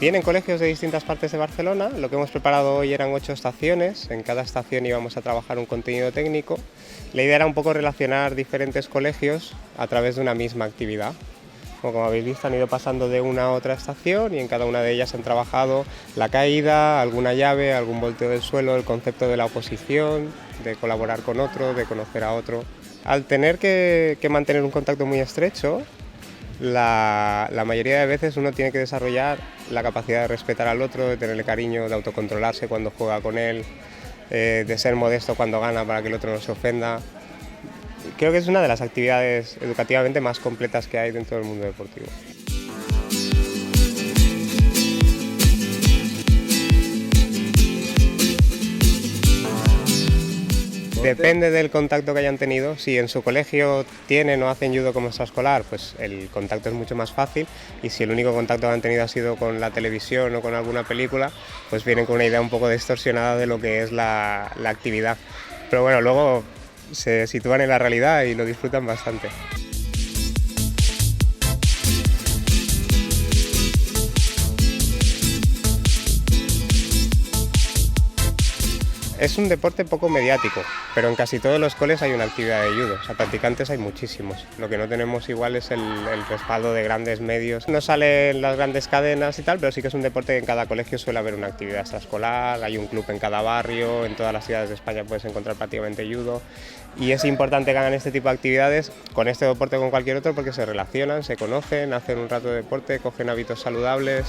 Vienen colegios de distintas partes de Barcelona. Lo que hemos preparado hoy eran 8 estaciones. En cada estación íbamos a trabajar un contenido técnico. La idea era un poco relacionar diferentes colegios a través de una misma actividad. Como habéis visto, han ido pasando de una a otra estación y en cada una de ellas han trabajado la caída, alguna llave, algún volteo del suelo, el concepto de la oposición, de colaborar con otro, de conocer a otro. Al tener que mantener un contacto muy estrecho, la mayoría de veces uno tiene que desarrollar la capacidad de respetar al otro, de tenerle cariño, de autocontrolarse cuando juega con él, de ser modesto cuando gana para que el otro no se ofenda. Creo que es una de las actividades educativamente más completas que hay dentro del mundo deportivo. Depende del contacto que hayan tenido. Si en su colegio tienen o hacen judo como extraescolar, pues el contacto es mucho más fácil, y si el único contacto que han tenido ha sido con la televisión o con alguna película, pues vienen con una idea un poco distorsionada de lo que es la actividad. Pero bueno, luego se sitúan en la realidad y lo disfrutan bastante. Es un deporte poco mediático, pero en casi todos los coles hay una actividad de judo. O sea, practicantes hay muchísimos. Lo que no tenemos igual es el respaldo de grandes medios. No salen las grandes cadenas y tal, pero sí que es un deporte que en cada colegio suele haber una actividad extraescolar, hay un club en cada barrio, en todas las ciudades de España puedes encontrar prácticamente judo. Y es importante que hagan este tipo de actividades con este deporte o con cualquier otro, porque se relacionan, se conocen, hacen un rato de deporte, cogen hábitos saludables.